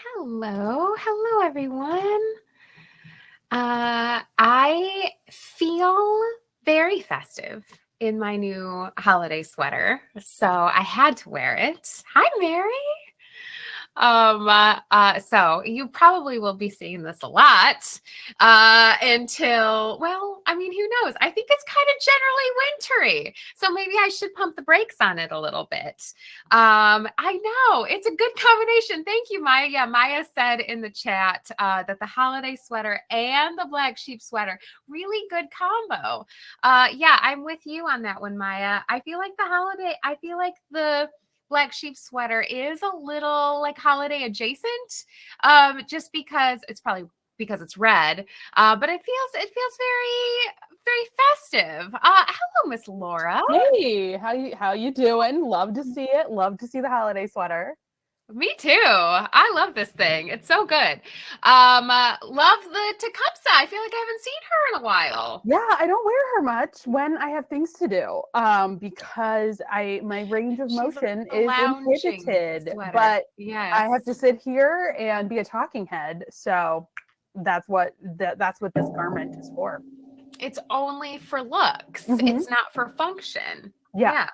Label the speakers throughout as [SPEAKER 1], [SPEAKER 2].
[SPEAKER 1] Hello everyone. I feel very festive in my new holiday sweater, so I had to wear it. Hi, Mary. So you probably will be seeing this a lot until, well, I mean, who knows? I think it's kind of generally wintry, so maybe I should pump the brakes on it a little bit. I know it's a good combination. Thank you, Maya. Yeah, Maya said in the chat that the holiday sweater and the black sheep sweater, really good combo. Yeah, I'm with you on that one, Maya. I feel like the black sheep sweater is a little like holiday adjacent, just because it's probably because it's red, but it feels very festive. Hello, Miss Laura.
[SPEAKER 2] Hey, how you doing? Love to see it. Love to see the holiday sweater.
[SPEAKER 1] Me too. I love this thing. It's so good. Love the Tecumseh. I feel like I haven't seen her in a while.
[SPEAKER 2] Yeah, I don't wear her much when I have things to do, because my range of
[SPEAKER 1] She's
[SPEAKER 2] motion
[SPEAKER 1] a
[SPEAKER 2] is
[SPEAKER 1] lounging
[SPEAKER 2] inhibited.
[SPEAKER 1] sweater.
[SPEAKER 2] But
[SPEAKER 1] Yes.
[SPEAKER 2] I have to sit here and be a talking head, so that's what this garment is for.
[SPEAKER 1] It's only for looks.
[SPEAKER 2] Mhm.
[SPEAKER 1] It's not for function.
[SPEAKER 2] Yeah.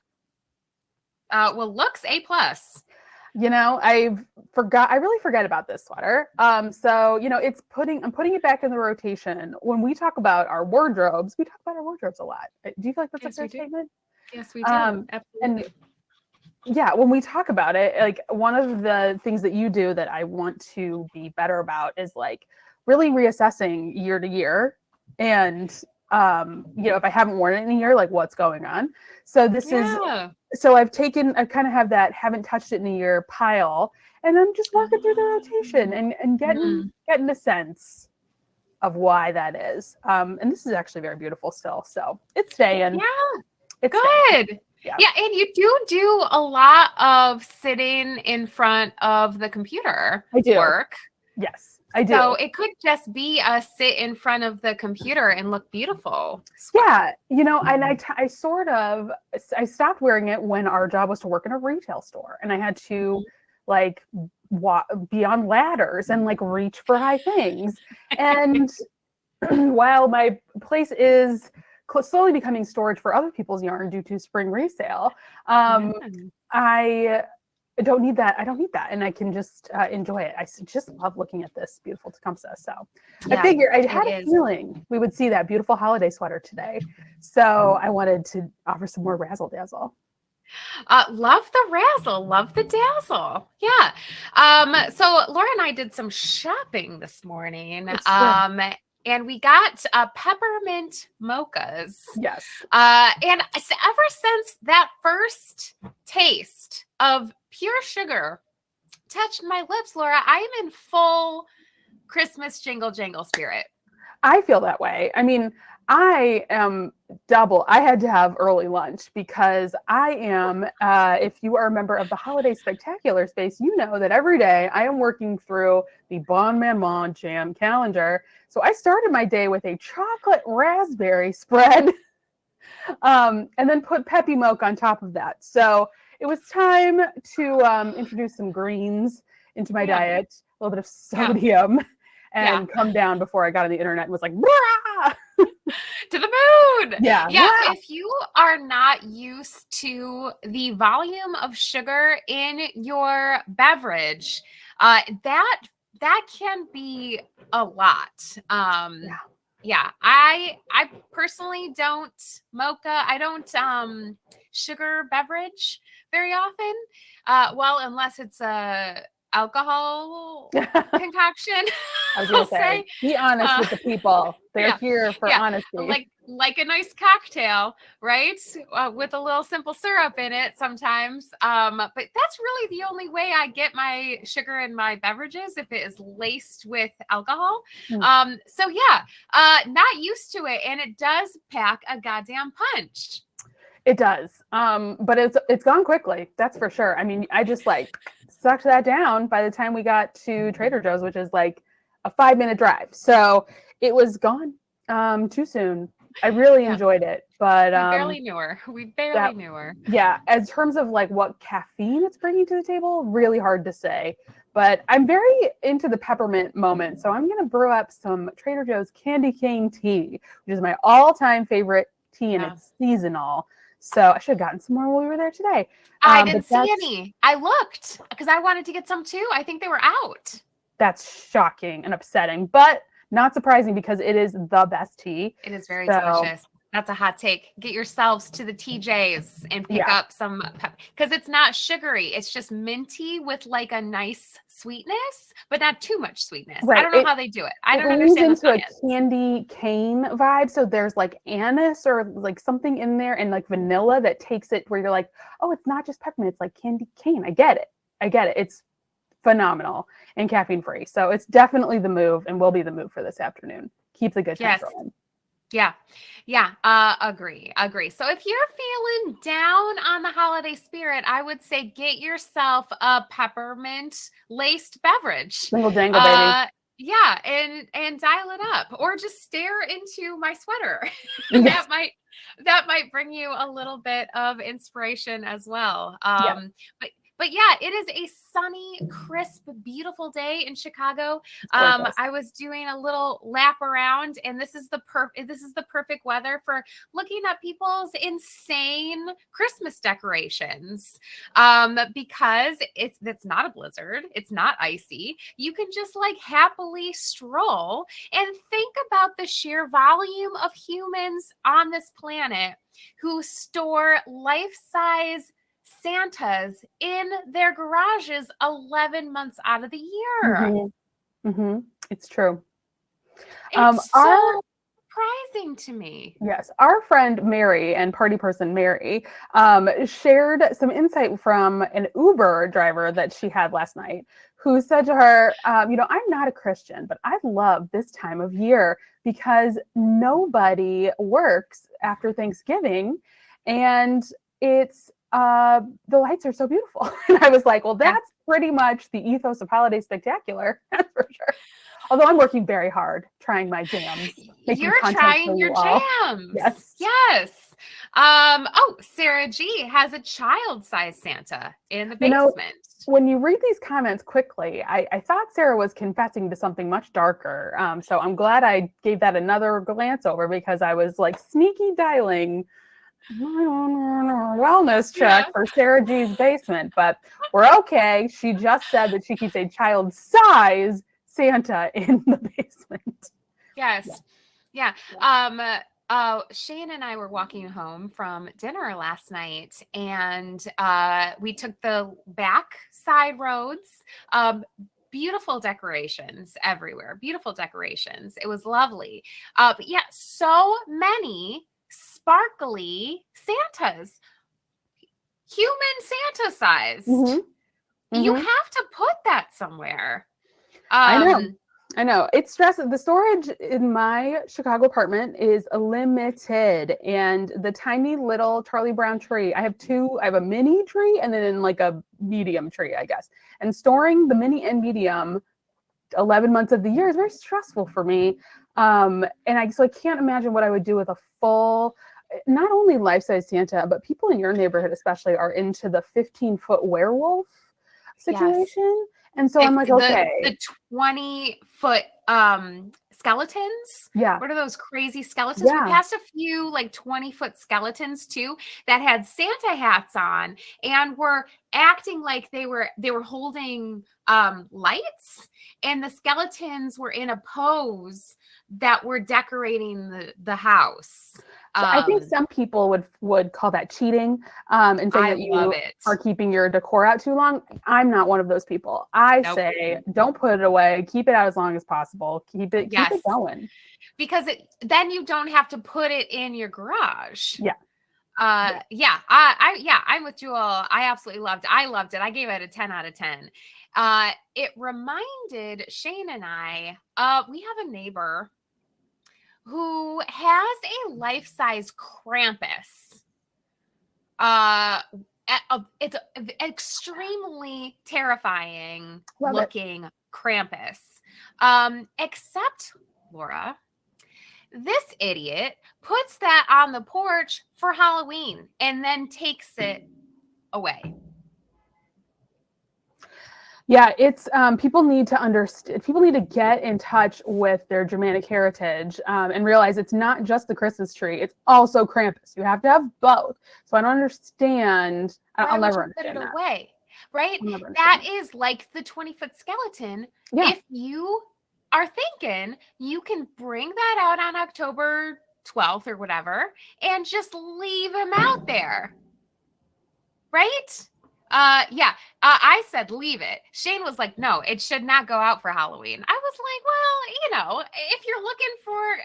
[SPEAKER 1] Well, looks A plus.
[SPEAKER 2] I really forget about this sweater. So, I'm putting it back in the rotation. When we talk about our wardrobes, we talk about our wardrobes a lot. Do you feel like that's
[SPEAKER 1] Yes,
[SPEAKER 2] a fair
[SPEAKER 1] we do.
[SPEAKER 2] statement?
[SPEAKER 1] Yes, we do.
[SPEAKER 2] And
[SPEAKER 1] Absolutely.
[SPEAKER 2] yeah, when we talk about it, like one of the things that you do that I want to be better about is like really reassessing year to year. And if I haven't worn it in a year, like what's going on. So I've kind of have that haven't touched it in a year pile, and I'm just working through the rotation and getting a sense of why that is. And this is actually very beautiful still. So it's staying.
[SPEAKER 1] Yeah.
[SPEAKER 2] It's
[SPEAKER 1] good.
[SPEAKER 2] Staying.
[SPEAKER 1] Yeah, and you do a lot of sitting in front of the computer
[SPEAKER 2] I do.
[SPEAKER 1] work.
[SPEAKER 2] Yes, I do.
[SPEAKER 1] So it could just be a sit in front of the computer and look beautiful.
[SPEAKER 2] Yeah, and I stopped wearing it when our job was to work in a retail store, and I had to like be on ladders and like reach for high things. And while my place is slowly becoming storage for other people's yarn due to spring resale, I don't need that. I don't need that. And I can just enjoy it. I just love looking at this beautiful Tecumseh. So I figured I had a feeling we would see that beautiful holiday sweater today. So I wanted to offer some more razzle dazzle.
[SPEAKER 1] Love the razzle, love the dazzle. Yeah. So Laura and I did some shopping this morning. And we got peppermint mochas.
[SPEAKER 2] Yes.
[SPEAKER 1] And ever since that first taste of pure sugar touched my lips, Laura, I am in full Christmas jingle jangle spirit.
[SPEAKER 2] I feel that way. I mean, I am double. I had to have early lunch because I am, if you are a member of the Holiday Spectacular space, you know that every day I am working through the Bon Maman Jam calendar. So I started my day with a chocolate raspberry spread and then put Peppy Mocha on top of that. So it was time to introduce some greens into my diet, a little bit of sodium. And come down before I got on the internet and was like, Brah!
[SPEAKER 1] To the moon.
[SPEAKER 2] Yeah.
[SPEAKER 1] If you are not used to the volume of sugar in your beverage, that can be a lot. I personally don't mocha. I don't sugar beverage very often. Well, unless it's a alcohol concoction.
[SPEAKER 2] I was gonna say, be honest with the people. They're here for honesty.
[SPEAKER 1] Like a nice cocktail, right? With a little simple syrup in it sometimes. But that's really the only way I get my sugar in my beverages, if it is laced with alcohol. Not used to it, and it does pack a goddamn punch.
[SPEAKER 2] It does. But it's gone quickly. That's for sure. I mean, I just like sucked that down by the time we got to Trader Joe's, which is like a 5-minute drive. So it was gone too soon. I really enjoyed it, but
[SPEAKER 1] we barely knew her.
[SPEAKER 2] Yeah, as terms of like what caffeine it's bringing to the table, really hard to say. but I'm very into the peppermint moment. So I'm going to brew up some Trader Joe's candy cane tea, which is my all-time favorite tea, and it's seasonal. So I should have gotten some more when we were there today.
[SPEAKER 1] I didn't see any. I looked because I wanted to get some too. I think they were out.
[SPEAKER 2] That's shocking and upsetting, but not surprising because it is the best tea.
[SPEAKER 1] It is very delicious. That's a hot take. Get yourselves to the TJs and pick up some because it's not sugary. It's just minty with like a nice sweetness, but not too much sweetness. Right. I don't know how they do it. I don't understand the science.
[SPEAKER 2] Into a candy cane vibe. So there's like anise or like something in there and like vanilla that takes it where you're like, oh, it's not just peppermint. It's like candy cane. I get it. It's phenomenal and caffeine free. So it's definitely the move and will be the move for this afternoon. Keep the good times rolling.
[SPEAKER 1] Yeah. Agree. So if you're feeling down on the holiday spirit, I would say get yourself a peppermint laced beverage.
[SPEAKER 2] Single dangle, baby.
[SPEAKER 1] Yeah, and dial it up, or just stare into my sweater.
[SPEAKER 2] Yes.
[SPEAKER 1] that might bring you a little bit of inspiration as well. But yeah, it is a sunny, crisp, beautiful day in Chicago. I was doing a little lap around, and this is the perfect weather for looking at people's insane Christmas decorations. Because it's not a blizzard, it's not icy. You can just like happily stroll and think about the sheer volume of humans on this planet who store life-size Santas in their garages 11 months out of the year.
[SPEAKER 2] It's true.
[SPEAKER 1] It's so surprising to me.
[SPEAKER 2] Yes. Our friend Mary and party person Mary shared some insight from an Uber driver that she had last night, who said to her, I'm not a Christian, but I love this time of year because nobody works after Thanksgiving, and it's the lights are so beautiful. And I was like, well, that's pretty much the ethos of Holiday Spectacular. That's for sure. Although I'm working very hard trying my jams.
[SPEAKER 1] You're trying your jams. Yes. Sarah G has a child-sized Santa in the basement.
[SPEAKER 2] When you read these comments quickly, I thought Sarah was confessing to something much darker. So I'm glad I gave that another glance over, because I was like sneaky dialing wellness check for Sarah G's basement, but we're okay. She just said that she keeps a child-size Santa in the basement.
[SPEAKER 1] Yes. Yeah. Shane and I were walking home from dinner last night, and we took the back side roads. Beautiful decorations everywhere. Beautiful decorations. It was lovely. But yeah, so many sparkly Santas, human Santa size. You have to put that somewhere.
[SPEAKER 2] I know. It's stressful. The storage in my Chicago apartment is limited, and the tiny little Charlie Brown tree. I have two. I have a mini tree and then like a medium tree, I guess. And storing the mini and medium 11 months of the year is very stressful for me. And I can't imagine what I would do with a full, not only life-size Santa, but people in your neighborhood especially are into the 15-foot werewolf situation. Yes. And so I'm like, okay.
[SPEAKER 1] The 20-foot skeletons.
[SPEAKER 2] Yeah.
[SPEAKER 1] What are those crazy skeletons? Yeah. We passed a few like 20-foot skeletons too that had Santa hats on and were acting like they were holding lights, and the skeletons were in a pose that were decorating the house.
[SPEAKER 2] So I think some people would call that cheating, and say that you are keeping your decor out too long. I'm not one of those people. I say don't put it away. Keep it out as long as possible. Keep it going.
[SPEAKER 1] Because then you don't have to put it in your garage.
[SPEAKER 2] Yeah.
[SPEAKER 1] I'm with Jewel. I absolutely loved it. I loved it. I gave it a 10 out of 10. It reminded Shane and I, we have a neighbor who has a life-size Krampus. It's an extremely terrifying looking Krampus. Except, Laura, this idiot puts that on the porch for Halloween and then takes it away.
[SPEAKER 2] Yeah, it's people need to understand. People need to get in touch with their Germanic heritage and realize it's not just the Christmas tree; it's also Krampus. You have to have both. So I don't understand.
[SPEAKER 1] Why
[SPEAKER 2] I'll
[SPEAKER 1] would
[SPEAKER 2] never
[SPEAKER 1] you put it
[SPEAKER 2] understand that.
[SPEAKER 1] away? Right?
[SPEAKER 2] I'll never
[SPEAKER 1] That
[SPEAKER 2] understand that.
[SPEAKER 1] is like the 20-foot skeleton.
[SPEAKER 2] Yeah,
[SPEAKER 1] If you are thinking you can bring that out on October 12th or whatever and just leave him out there. Right? Yeah. I said leave it. Shane was like, no, it should not go out for Halloween. I was like, well, if you're looking for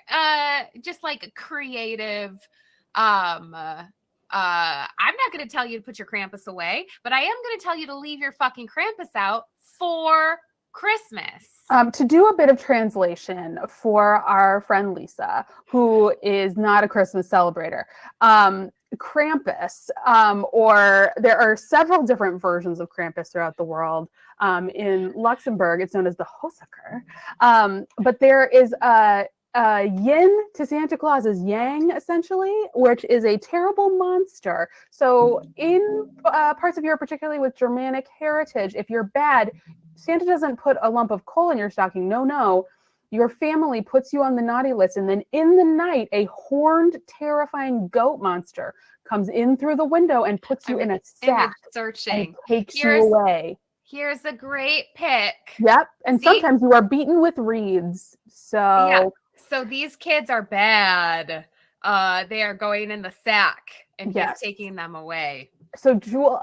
[SPEAKER 1] just like a creative I'm not going to tell you to put your Krampus away, but I am going to tell you to leave your fucking Krampus out for Christmas.
[SPEAKER 2] to do a bit of translation for our friend Lisa, who is not a Christmas celebrator. Krampus, or there are several different versions of Krampus throughout the world. In Luxembourg, it's known as the Hosaker. But there is yin to Santa Claus is yang, essentially, which is a terrible monster. So in parts of Europe, particularly with Germanic heritage, if you're bad, Santa doesn't put a lump of coal in your stocking. No. Your family puts you on the naughty list, and then in the night, a horned, terrifying goat monster comes in through the window and puts you in a sack and takes you away.
[SPEAKER 1] Here's a great pick.
[SPEAKER 2] Yep, and sometimes you are beaten with reeds. So
[SPEAKER 1] so these kids are bad. They are going in the sack, and he's taking them away.
[SPEAKER 2] So Jewel,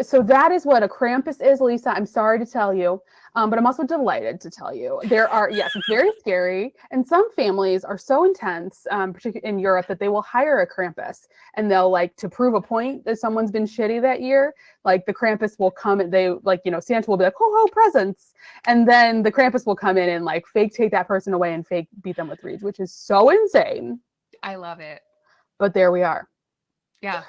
[SPEAKER 2] so that is what a Krampus is, Lisa. I'm sorry to tell you, but I'm also delighted to tell you there are, yes, it's very scary. And some families are so intense, particularly in Europe, that they will hire a Krampus and they'll to prove a point that someone's been shitty that year. Like the Krampus will come and they Santa will be like, ho, presents. And then the Krampus will come in and fake take that person away and fake beat them with reeds, which is so insane.
[SPEAKER 1] I love it.
[SPEAKER 2] But there we are.
[SPEAKER 1] Yeah.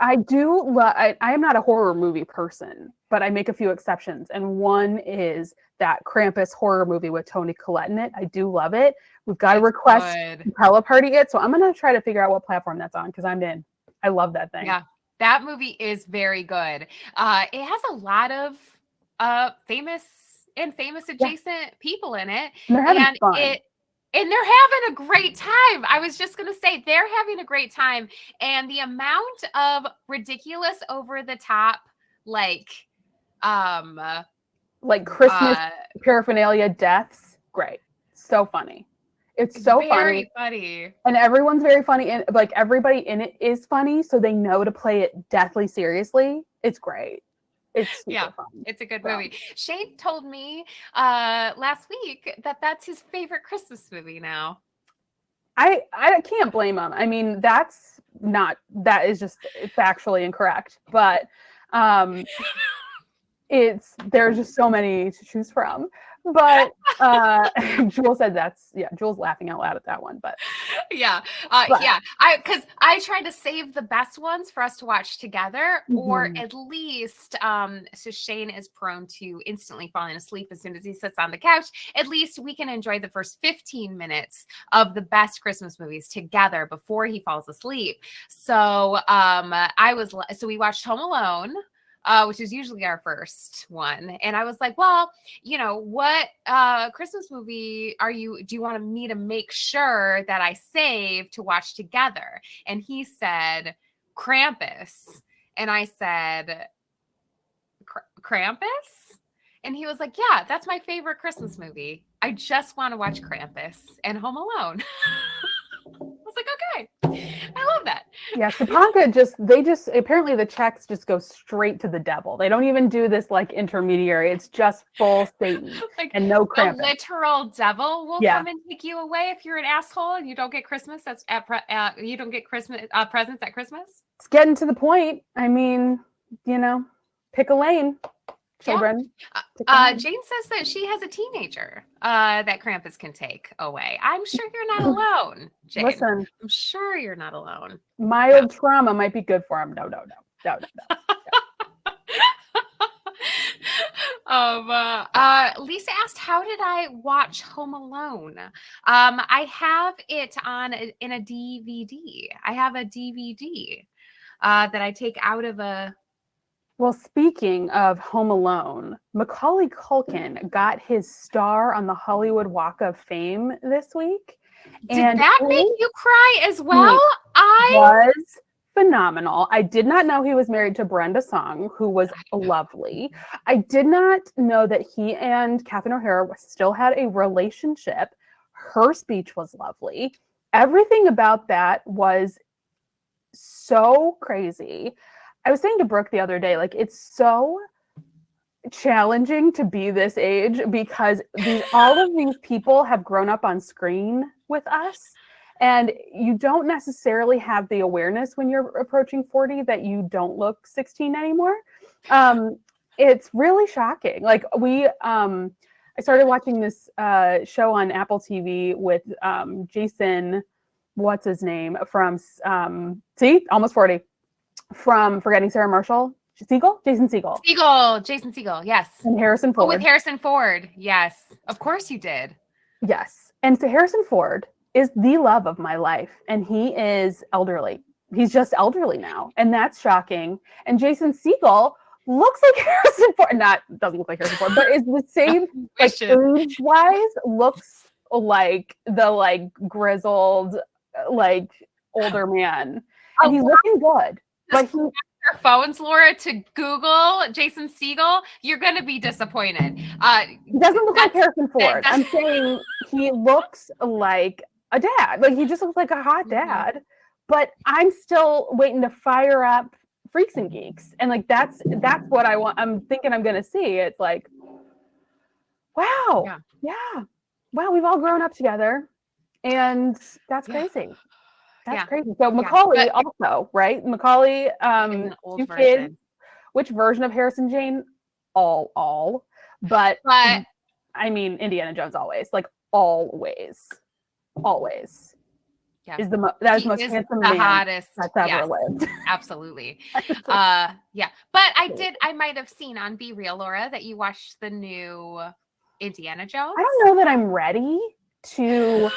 [SPEAKER 2] I do. I am not a horror movie person, but I make a few exceptions. And one is that Krampus horror movie with Toni Collette in it. I do love it. We've got to request LauraAllyson.Party it. So I'm going to try to figure out what platform that's on because I'm in. I love that thing.
[SPEAKER 1] Yeah. That movie is very good. It has a lot of famous adjacent people in it.
[SPEAKER 2] And they're having fun.
[SPEAKER 1] And they're having a great time. I was just going to say they're having a great time. And the amount of ridiculous over the top,
[SPEAKER 2] Christmas paraphernalia deaths. Great. So funny. It's so
[SPEAKER 1] very funny.
[SPEAKER 2] And everyone's very funny. And everybody in it is funny. So they know to play it deathly seriously. It's great. It's super fun.
[SPEAKER 1] It's a good movie. Shane told me last week that that's his favorite Christmas movie now.
[SPEAKER 2] I can't blame him. I mean, that is just factually incorrect. But there's just so many to choose from. But Jewel said Jewel's laughing out loud at that one. But
[SPEAKER 1] because I try to save the best ones for us to watch together, or at least so Shane is prone to instantly falling asleep as soon as he sits on the couch. At least we can enjoy the first 15 minutes of the best Christmas movies together before he falls asleep. So we watched Home Alone. Which is usually our first one. And I was like, well, what Christmas movie do you want me to make sure that I save to watch together? And he said, Krampus. And I said, Krampus? And he was like, yeah, that's my favorite Christmas movie. I just want to watch Krampus and Home Alone. I was like, okay, I love that.
[SPEAKER 2] Yeah, Tatanka apparently the checks just go straight to the devil. They don't even do this intermediary. It's just full Satan and no Krampus.
[SPEAKER 1] A literal devil will come and take you away if you're an asshole and you don't get Christmas. You don't get Christmas presents at Christmas.
[SPEAKER 2] It's getting to the point. I mean, pick a lane. Children.
[SPEAKER 1] Jane says that she has a teenager that Krampus can take away. I'm sure you're not alone, Jane.
[SPEAKER 2] Listen,
[SPEAKER 1] I'm sure you're not alone.
[SPEAKER 2] Mild trauma might be good for him. No.
[SPEAKER 1] Lisa asked, how did I watch Home Alone? I have it in a DVD. I have a DVD that I take out of a
[SPEAKER 2] Well, speaking of Home Alone, Macaulay Culkin got his star on the Hollywood Walk of Fame this week.
[SPEAKER 1] Did
[SPEAKER 2] And
[SPEAKER 1] that make you cry as well? I
[SPEAKER 2] was phenomenal. I did not know he was married to Brenda Song, who was lovely. I did not know that he and Catherine O'Hara still had a relationship. Her speech was lovely. Everything about that was so crazy. I was saying to Brooke the other day, like, it's so challenging to be this age because all of these people have grown up on screen with us, and you don't necessarily have the awareness when you're approaching 40 that you don't look 16 anymore. It's really shocking. Like I started watching this show on Apple TV with Jason, what's his name, from almost 40, from Forgetting Sarah Marshall. Jason Segel.
[SPEAKER 1] Jason Segel, yes.
[SPEAKER 2] And Harrison Ford.
[SPEAKER 1] Oh, with Harrison Ford, yes. Of course you did.
[SPEAKER 2] Yes. And so Harrison Ford is the love of my life, and he is elderly. He's just elderly now, and that's shocking. And Jason Segel looks like Harrison Ford. Doesn't look like Harrison Ford, but is the same, like, age-wise, looks like the grizzled, older man. And he's looking good. But
[SPEAKER 1] your phones, Laura, to Google Jason Segel, you're going to be disappointed.
[SPEAKER 2] He doesn't look like Harrison Ford. I'm saying he looks like a dad. Like, he just looks like a hot dad. But I'm still waiting to fire up Freaks and Geeks, and that's what I want. I'm thinking I'm going to see. It's like, wow, wow, we've all grown up together, and that's crazy. That's crazy. So Macaulay also, right? Macaulay, two kids. Which version of Harrison Jane? All. But I mean, Indiana Jones always. Yeah. Is the most handsome man
[SPEAKER 1] hottest
[SPEAKER 2] that's ever lived.
[SPEAKER 1] Absolutely. But I might have seen on Be Real, Laura, that you watched the new Indiana Jones.
[SPEAKER 2] I don't know that I'm ready to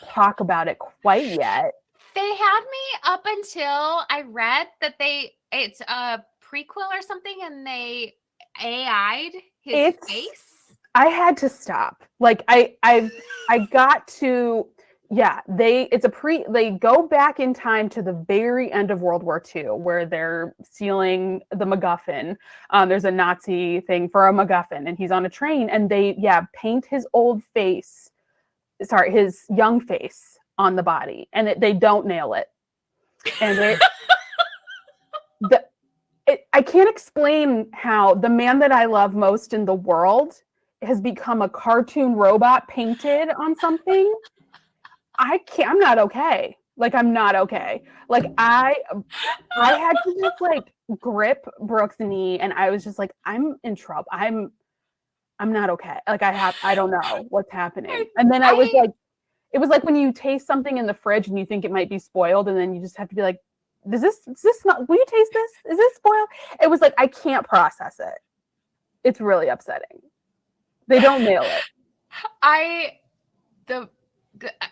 [SPEAKER 2] talk about it quite yet.
[SPEAKER 1] They had me up until I read that it's a prequel or something, and they AI'd his face.
[SPEAKER 2] I had to stop. I got to, they go back in time to the very end of World War II, where they're stealing the MacGuffin. There's a Nazi thing for a MacGuffin, and he's on a train, and they paint his his young face on the body, and they don't nail it. And I can't explain how the man that I love most in the world has become a cartoon robot painted on something. I'm not okay. I'm not okay. I had to just grip Brooke's knee, and I was just like, I'm in trouble. I'm not okay. I don't know what's happening. And then I was like, it was like when you taste something in the fridge and you think it might be spoiled, and then you just have to be like, is this not, will you taste this? Is this spoiled? It was like, I can't process it. It's really upsetting. They don't nail it.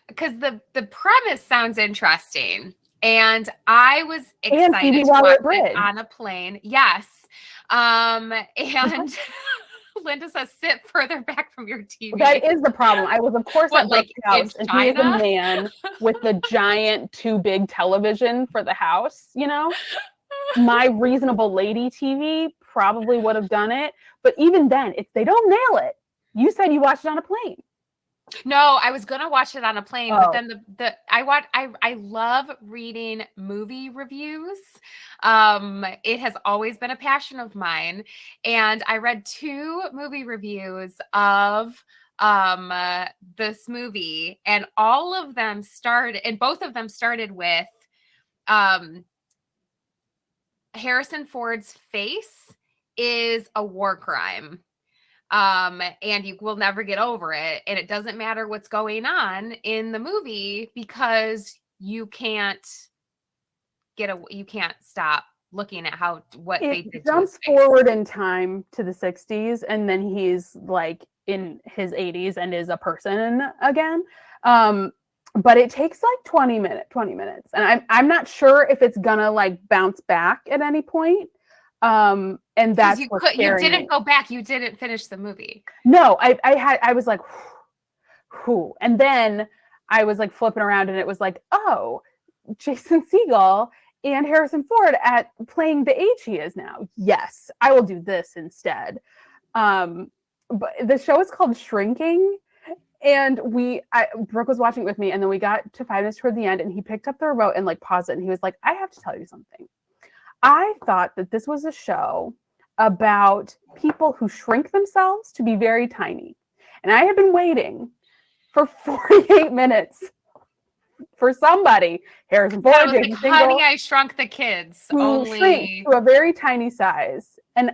[SPEAKER 1] Because the premise sounds interesting, and I was excited to watch it on a plane. Yes. And Linda says, sit further back from your TV.
[SPEAKER 2] That is the problem. I was, of course, at Brooke's house, and he is a man with the giant, too big television for the house, My reasonable lady TV probably would have done it. But even then, they don't nail it. You said you watched it on a plane.
[SPEAKER 1] No, I was gonna watch it on a plane, but then I love reading movie reviews. It has always been a passion of mine, and I read 2 movie reviews of this movie, and both of them started with Harrison Ford's face is a war crime. And you will never get over it. And it doesn't matter what's going on in the movie, because you can't stop looking at what they did. It
[SPEAKER 2] jumps forward in time to the 60s, and then he's in his 80s and is a person again. But it takes 20 minutes. And I'm not sure if it's gonna bounce back at any point. And that's what
[SPEAKER 1] you
[SPEAKER 2] scaring
[SPEAKER 1] didn't
[SPEAKER 2] me.
[SPEAKER 1] go back. You didn't finish the movie.
[SPEAKER 2] No, I was like, whew. And then I was like flipping around and it was like, oh, Jason Segel and Harrison Ford at playing the age he is now. Yes, I will do this instead. But the show is called Shrinking. And Brooke was watching it with me, and then we got to 5 minutes toward the end, and he picked up the remote and like paused it, and he was like, I have to tell you something. I thought that this was a show about people who shrink themselves to be very tiny. And I have been waiting for 48 minutes for somebody, Harrison Ford,
[SPEAKER 1] like, Honey, I Shrunk the Kids,
[SPEAKER 2] who shrink to a very tiny size. And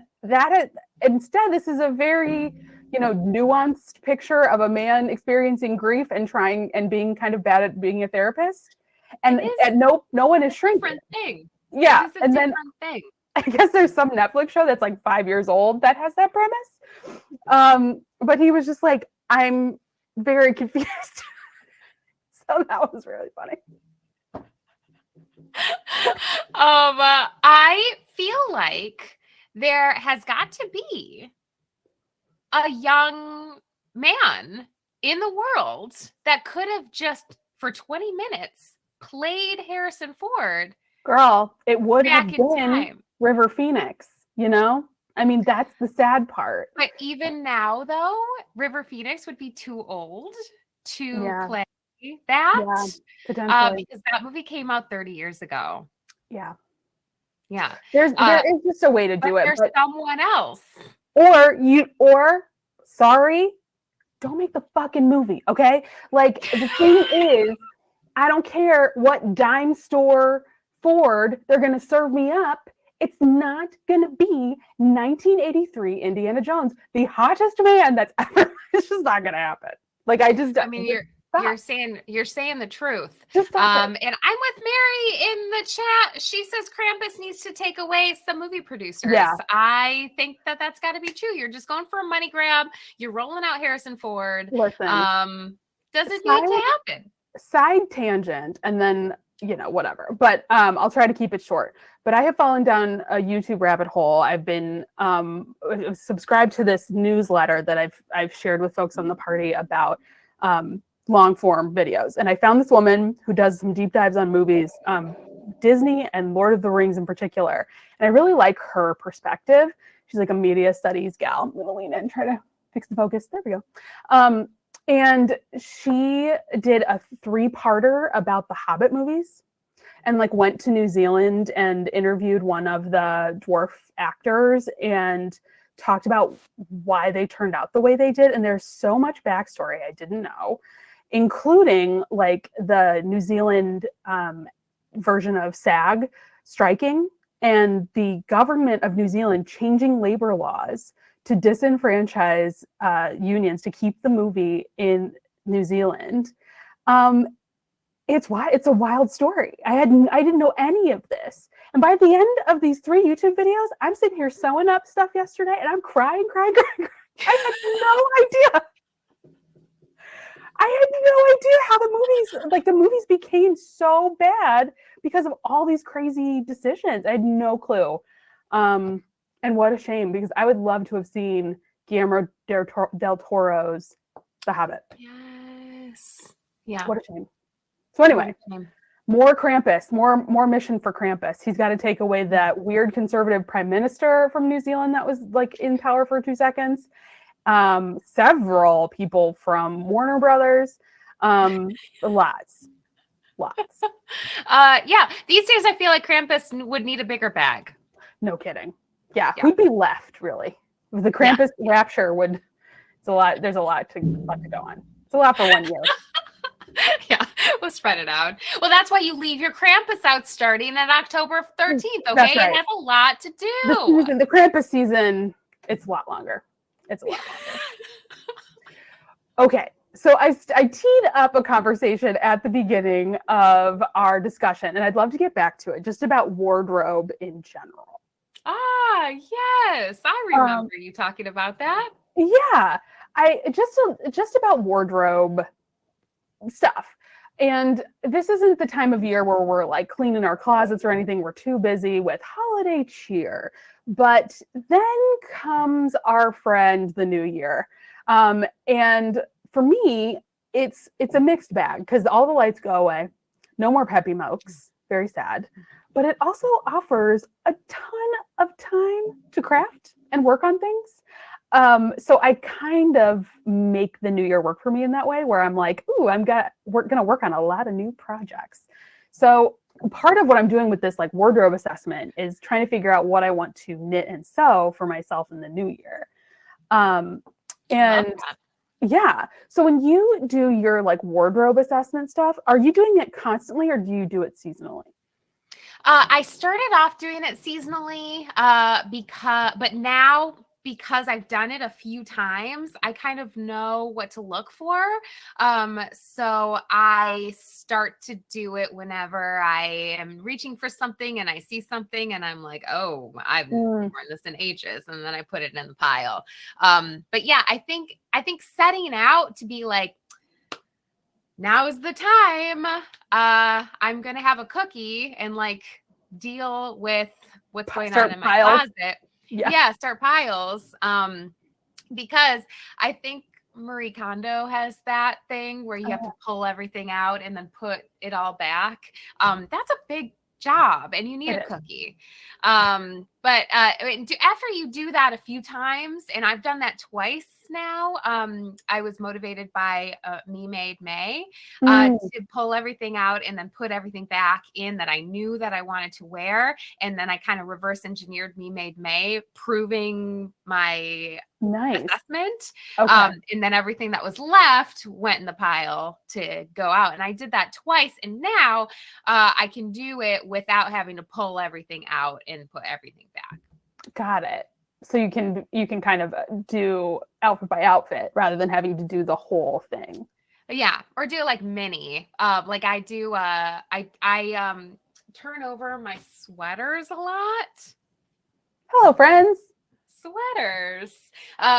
[SPEAKER 2] instead, this is a very, nuanced picture of a man experiencing grief and trying and being kind of bad at being a therapist. And no one is shrinking.
[SPEAKER 1] Different thing.
[SPEAKER 2] Yeah,
[SPEAKER 1] and then thing.
[SPEAKER 2] I guess there's some Netflix show that's like 5 years old that has that premise. But he was just like, I'm very confused. So that was really funny.
[SPEAKER 1] I feel like there has got to be a young man in the world that could have just for 20 minutes played Harrison Ford.
[SPEAKER 2] Girl, it would have been River Phoenix, I mean, that's the sad part.
[SPEAKER 1] But even now, though, River Phoenix would be too old to play that.
[SPEAKER 2] Yeah, potentially.
[SPEAKER 1] Because that movie came out 30 years ago.
[SPEAKER 2] Yeah.
[SPEAKER 1] Yeah.
[SPEAKER 2] There is just a way to do it.
[SPEAKER 1] There's someone else.
[SPEAKER 2] Or sorry, don't make the fucking movie, okay? Like, the thing is, I don't care what dime store Ford they're going to serve me up. It's not going to be 1983 Indiana Jones, the hottest man that's ever. It's just not going to happen. Like, I mean,
[SPEAKER 1] you're saying the truth. And I'm with Mary in the chat. She says Crampus needs to take away some movie producers.
[SPEAKER 2] Yeah.
[SPEAKER 1] I think that's got to be true. You're just going for a money grab. You're rolling out Harrison Ford.
[SPEAKER 2] Listen,
[SPEAKER 1] does it need to happen?
[SPEAKER 2] Side tangent, and then whatever. But I'll try to keep it short. But I have fallen down a YouTube rabbit hole. I've been subscribed to this newsletter that I've shared with folks on the party about long form videos. And I found this woman who does some deep dives on movies, Disney and Lord of the Rings in particular. And I really like her perspective. She's like a media studies gal. I'm going to lean in and try to fix the focus. There we go. And she did a 3-parter about the Hobbit movies and like went to New Zealand and interviewed one of the dwarf actors and talked about why they turned out the way they did. And there's so much backstory I didn't know, including like the New Zealand version of SAG striking and the government of New Zealand changing labor laws to disenfranchise unions to keep the movie in New Zealand. It's a wild story. I didn't know any of this. And by the end of these 3 YouTube videos, I'm sitting here sewing up stuff yesterday and I'm crying. I had no idea. I had no idea how the movies became so bad because of all these crazy decisions. I had no clue. And what a shame, because I would love to have seen Guillermo del Toro's The Hobbit.
[SPEAKER 1] Yes. Yeah.
[SPEAKER 2] What a shame. So anyway, more Krampus, more mission for Krampus. He's got to take away that weird conservative prime minister from New Zealand that was like in power for 2 seconds. Several people from Warner Brothers. Lots.
[SPEAKER 1] Yeah. These days, I feel like Krampus would need a bigger bag.
[SPEAKER 2] No kidding. Yeah. Who'd be left, really? The Krampus rapture would. It's a lot. There's a lot to go on. It's a lot for 1 year.
[SPEAKER 1] Yeah, we'll spread it out. Well, that's why you leave your Krampus out starting at October 13th, okay? Right. It has a lot to do.
[SPEAKER 2] The Krampus season, it's a lot longer. Okay, so I teed up a conversation at the beginning of our discussion, and I'd love to get back to it, just about wardrobe in general.
[SPEAKER 1] Ah, yes. I remember you talking about that.
[SPEAKER 2] Yeah, just about wardrobe stuff. And this isn't the time of year where we're like cleaning our closets or anything. We're too busy with holiday cheer. But then comes our friend, the new year. And for me, it's a mixed bag because all the lights go away. No more Peppy Mokes. Very sad. But it also offers a ton of time to craft and work on things. So I kind of make the new year work for me in that way, where I'm like, ooh, we're going to work on a lot of new projects. So part of what I'm doing with this like wardrobe assessment is trying to figure out what I want to knit and sew for myself in the new year. And yeah, so when you do your like wardrobe assessment stuff, are you doing it constantly or do you do it seasonally?
[SPEAKER 1] I started off doing it seasonally, but now because I've done it a few times, I kind of know what to look for. So I start to do it whenever I am reaching for something and I see something and I'm like, oh, I've worn this in ages, and then I put it in the pile. But yeah, I think setting out to be like, now is the time. I'm gonna have a cookie and like deal with what's going on in my closet. Yeah, start piles. Because I think Marie Kondo has that thing where you have to pull everything out and then put it all back. That's a big job and you need a cookie. But after you do that a few times, and I've done that twice now, I was motivated by Me Made May to pull everything out and then put everything back in that I knew that I wanted to wear. And then I kind of reverse engineered Me Made May, proving my assessment. And then everything that was left went in the pile to go out. And I did that twice. And now I can do it without having to pull everything out and put everything back.
[SPEAKER 2] Got it. So you can kind of do outfit by outfit rather than having to do the whole thing.
[SPEAKER 1] Yeah, or do like mini. Like I do. I turn over my sweaters a lot.
[SPEAKER 2] Hello, friends.
[SPEAKER 1] Sweaters,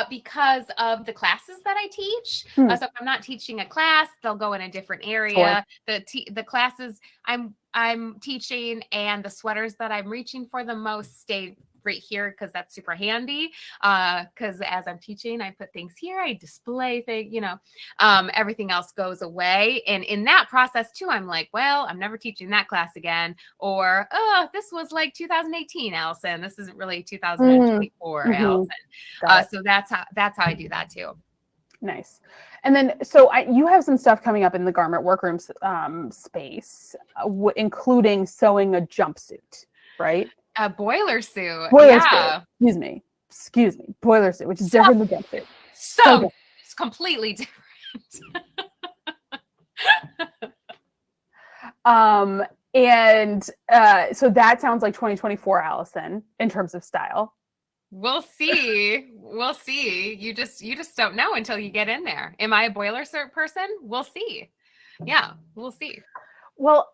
[SPEAKER 1] because of the classes that I teach. So if I'm not teaching a class, they'll go in a different area. Sure. The classes I'm teaching and the sweaters that I'm reaching for the most stay right here because that's super handy. Because as I'm teaching, I put things here, I display things, everything else goes away. And in that process too, I'm like, well, I'm never teaching that class again. Or, oh, this was like 2018, Allyson. This isn't really 2024, Allyson. So that's how I do that too.
[SPEAKER 2] Nice. And then, so you have some stuff coming up in the garment workroom space, including sewing a jumpsuit, right?
[SPEAKER 1] A boiler suit.
[SPEAKER 2] Suit. Excuse me. Boiler suit, which is different than jumpsuit.
[SPEAKER 1] So it's completely different.
[SPEAKER 2] So that sounds like 2024 Allyson in terms of style.
[SPEAKER 1] We'll see. We'll see. You just don't know until you get in there. Am I a boiler suit person? We'll see. Yeah, we'll see.
[SPEAKER 2] Well,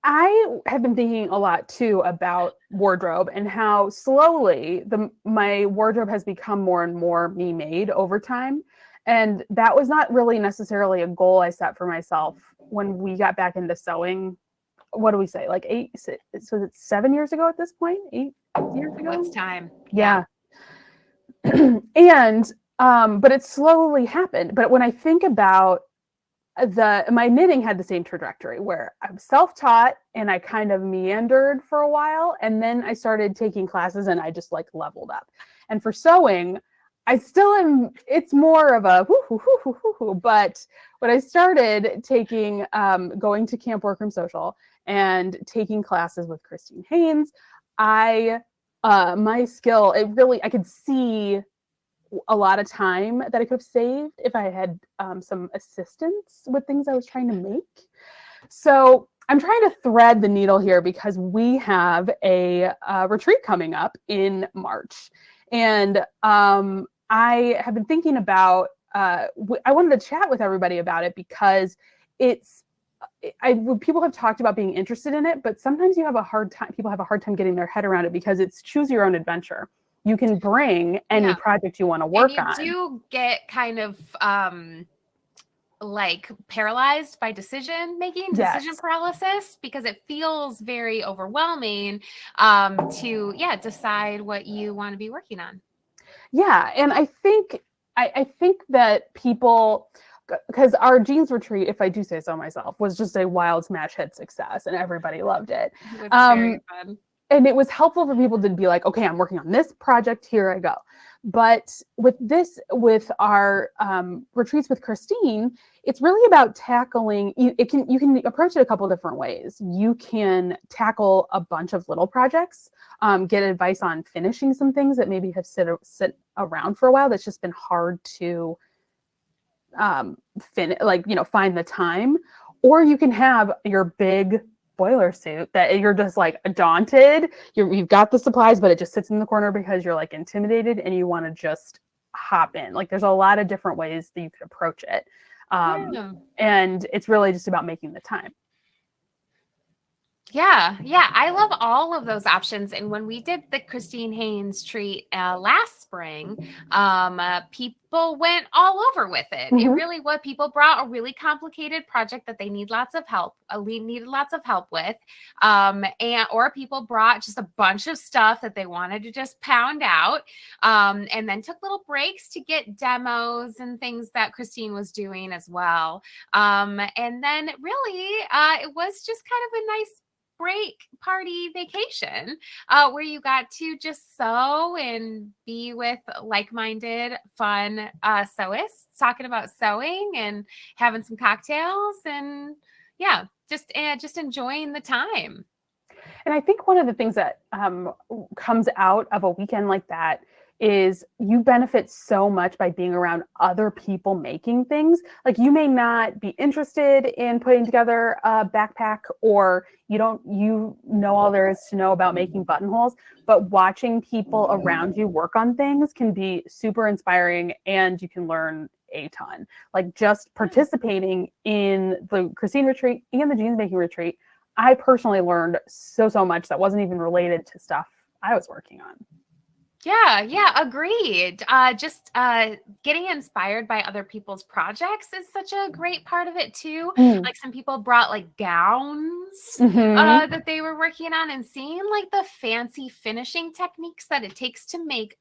[SPEAKER 2] I have been thinking a lot too about wardrobe and how slowly my wardrobe has become more and more me made over time. And that was not really necessarily a goal I set for myself when we got back into sewing. What do we say? Like 8, so it's 7 years ago at this point? 8 years ago?
[SPEAKER 1] What's time?
[SPEAKER 2] Yeah. And, but it slowly happened. But when I think about my knitting had the same trajectory where I'm self-taught and I kind of meandered for a while. And then I started taking classes and I just like leveled up. And for sewing, I still am, it's more of a but when I started taking, going to Camp Workroom Social and taking classes with Christine Haynes, my skill, I could see a lot of time that I could have saved if I had some assistance with things I was trying to make. So I'm trying to thread the needle here because we have a retreat coming up in March. And I have been thinking about, I wanted to chat with everybody about it because people have talked about being interested in it, but sometimes people have a hard time getting their head around it because it's choose your own adventure. You can bring any project you want to work on.
[SPEAKER 1] You do get kind of like paralyzed by decision
[SPEAKER 2] Yes.
[SPEAKER 1] paralysis, because it feels very overwhelming to decide what you want to be working on.
[SPEAKER 2] Yeah. And I think that people, because our jeans retreat, if I do say so myself, was just a wild smash hit success and everybody loved it.
[SPEAKER 1] It was very fun.
[SPEAKER 2] And it was helpful for people to be like, okay, I'm working on this project, here I go. But with our retreats with Christine, it's really about tackling. You can approach it a couple different ways. You can tackle a bunch of little projects, get advice on finishing some things that maybe have sit around for a while. That's just been hard to find the time. Or you can have your big boiler suit that you're just like daunted. You've got the supplies, but it just sits in the corner because you're like intimidated and you want to just hop in. Like there's a lot of different ways that you could approach it. And it's really just about making the time.
[SPEAKER 1] Yeah, I love all of those options. And when we did the Christine Haynes treat last spring, people went all over with it. It really was. People brought a really complicated project that they needed lots of help with, or people brought just a bunch of stuff that they wanted to just pound out, and then took little breaks to get demos and things that Christine was doing as well. And then really, it was just kind of a nice break party vacation where you got to just sew and be with like-minded fun sewists talking about sewing and having some cocktails and just enjoying the time.
[SPEAKER 2] And I think one of the things that comes out of a weekend like that is you benefit so much by being around other people making things. Like you may not be interested in putting together a backpack, or you know all there is to know about making buttonholes, but watching people around you work on things can be super inspiring and you can learn a ton. Like just participating in the Christine retreat and the jeans making retreat, I personally learned so much that wasn't even related to stuff I was working on.
[SPEAKER 1] Yeah, agreed. Just getting inspired by other people's projects is such a great part of it too. Like some people brought like gowns that they were working on, and seeing like the fancy finishing techniques that it takes to make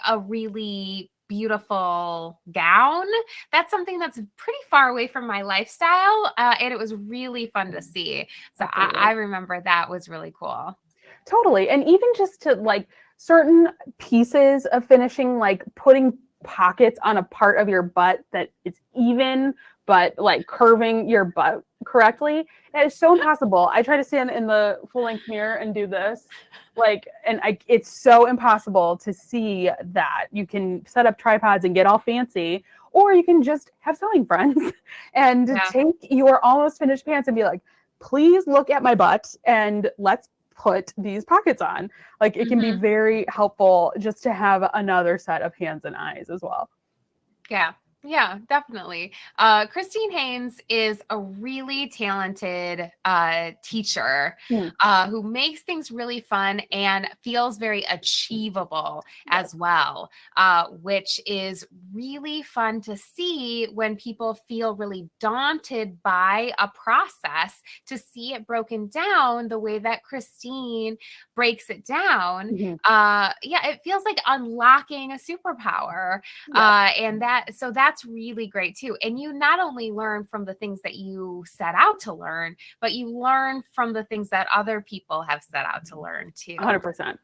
[SPEAKER 1] a really beautiful gown. That's something that's pretty far away from my lifestyle, and it was really fun to see. So I remember that was really cool.
[SPEAKER 2] Totally. And even just to like certain pieces of finishing, like putting pockets on a part of your butt that is even, but like curving your butt correctly. That is so impossible. I try to stand in the full length mirror and do this. It's so impossible to see that. You can set up tripods and get all fancy, or you can just have sewing friends and take your almost finished pants and be like, please look at my butt and let's put these pockets on. Like it can be very helpful just to have another set of hands and eyes as well.
[SPEAKER 1] Yeah, definitely. Christine Haynes is a really talented teacher who makes things really fun and feels very achievable as well, which is really fun to see when people feel really daunted by a process, to see it broken down the way that Christine breaks it down. It feels like unlocking a superpower. And that's really great too. And you not only learn from the things that you set out to learn, but you learn from the things that other people have set out to learn too.
[SPEAKER 2] 100%.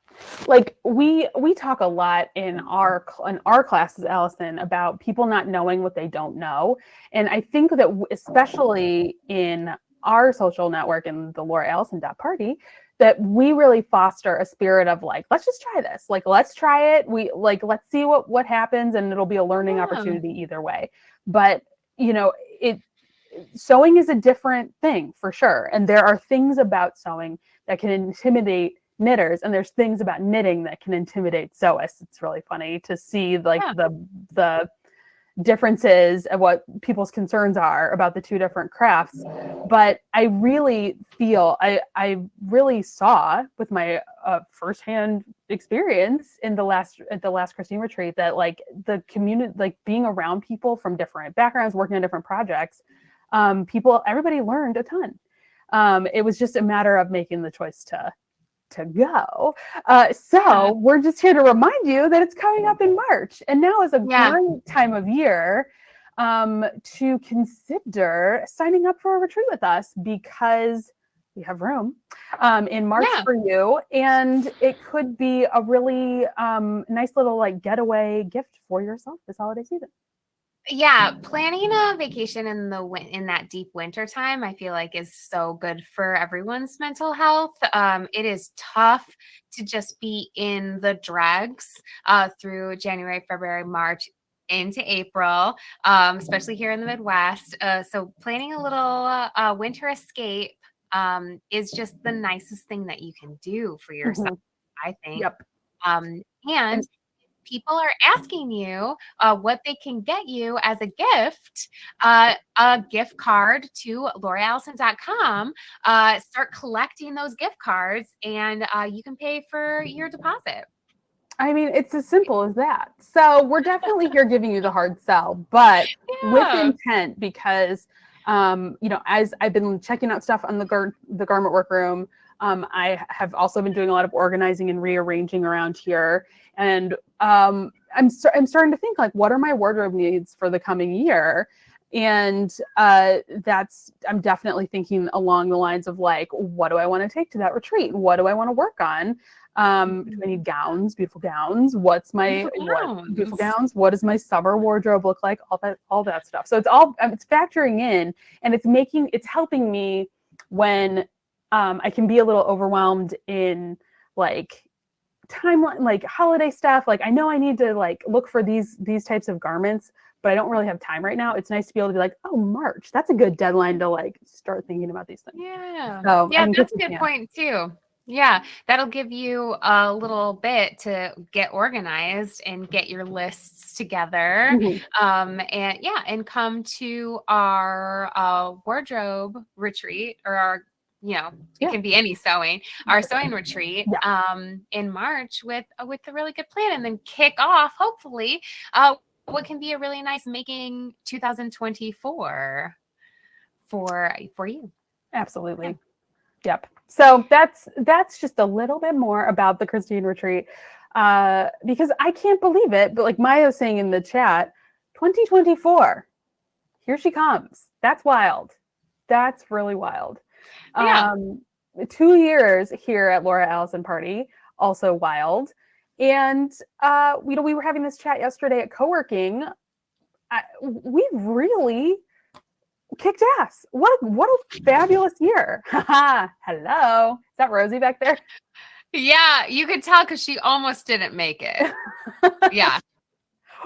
[SPEAKER 2] Like we talk a lot in our classes, Allyson, about people not knowing what they don't know. And I think that especially in our social network and the LauraAllyson.Party, that we really foster a spirit of like, let's just try this. Like, let's try it. Let's see what happens, and it'll be a learning opportunity either way. But sewing is a different thing for sure. And there are things about sewing that can intimidate knitters, and there's things about knitting that can intimidate sewists. It's really funny to see like the differences of what people's concerns are about the two different crafts. But I really feel, I really saw with my firsthand experience in the last Christine retreat that like the community, like being around people from different backgrounds, working on different projects, everybody learned a ton. It was just a matter of making the choice to go. So we're just here to remind you that it's coming up in March. And now is a great time of year to consider signing up for a retreat with us, because we have room in March for you. And it could be a really nice little like getaway gift for yourself this holiday season.
[SPEAKER 1] Yeah, planning a vacation in that deep winter time, I feel like is so good for everyone's mental health. It is tough to just be in the dregs through January, February, March into April, especially here in the Midwest. So planning a little winter escape is just the nicest thing that you can do for yourself, I think.
[SPEAKER 2] Yep.
[SPEAKER 1] And people are asking you what they can get you as a gift, a gift card to LauraAllyson.com. Start collecting those gift cards, and you can pay for your deposit.
[SPEAKER 2] I mean, it's as simple as that. So we're definitely here giving you the hard sell, but with intent, because as I've been checking out stuff on the garment workroom, I have also been doing a lot of organizing and rearranging around here. And I'm starting to think, like, what are my wardrobe needs for the coming year? And I'm definitely thinking along the lines of like, what do I want to take to that retreat? What do I want to work on? Do I need gowns, beautiful gowns? Beautiful gowns? What does my summer wardrobe look like? All that stuff. So it's factoring in, and it's helping me when I can be a little overwhelmed in like timeline, like holiday stuff. Like I know I need to like look for these types of garments, but I don't really have time right now. It's nice to be able to be like, oh, March, that's a good deadline to like start thinking about these things.
[SPEAKER 1] Yeah.
[SPEAKER 2] So,
[SPEAKER 1] yeah, that's a good point too. Yeah, that'll give you a little bit to get organized and get your lists together. And come to our wardrobe retreat, or our, it can be any our sewing retreat in March with a really good plan, and then kick off hopefully what can be a really nice making 2024 for you.
[SPEAKER 2] Absolutely. Yep. So that's just a little bit more about the Christine retreat, because I can't believe it, but like Maya's saying in the chat, 2024, here she comes. That's wild. That's really wild. 2 years here at LauraAllyson.Party, also wild. And we were having this chat yesterday at co-working. We've really kicked ass. What a fabulous year. Hello. Is that Rosie back there?
[SPEAKER 1] Yeah, you could tell because she almost didn't make it. Yeah.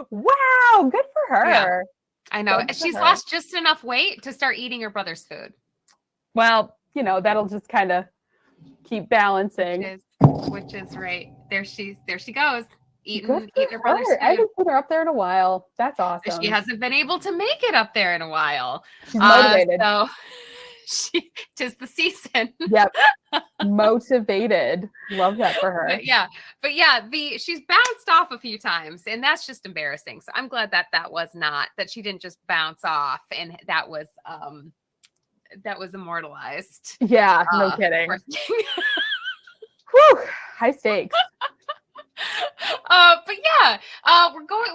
[SPEAKER 2] Wow, good for her.
[SPEAKER 1] Yeah. I know. She's lost just enough weight to start eating her brother's food.
[SPEAKER 2] Well, that'll just kind of keep balancing.
[SPEAKER 1] Which is right. There she goes. Eating her brother's food.
[SPEAKER 2] I haven't put her up there in a while. That's awesome.
[SPEAKER 1] She hasn't been able to make it up there in a while.
[SPEAKER 2] She's motivated.
[SPEAKER 1] So 'tis the season.
[SPEAKER 2] Yep. Motivated. Love that for her.
[SPEAKER 1] But she's bounced off a few times, and that's just embarrassing. So I'm glad that she didn't just bounce off, and that was immortalized.
[SPEAKER 2] Yeah, no kidding. Whew, high stakes.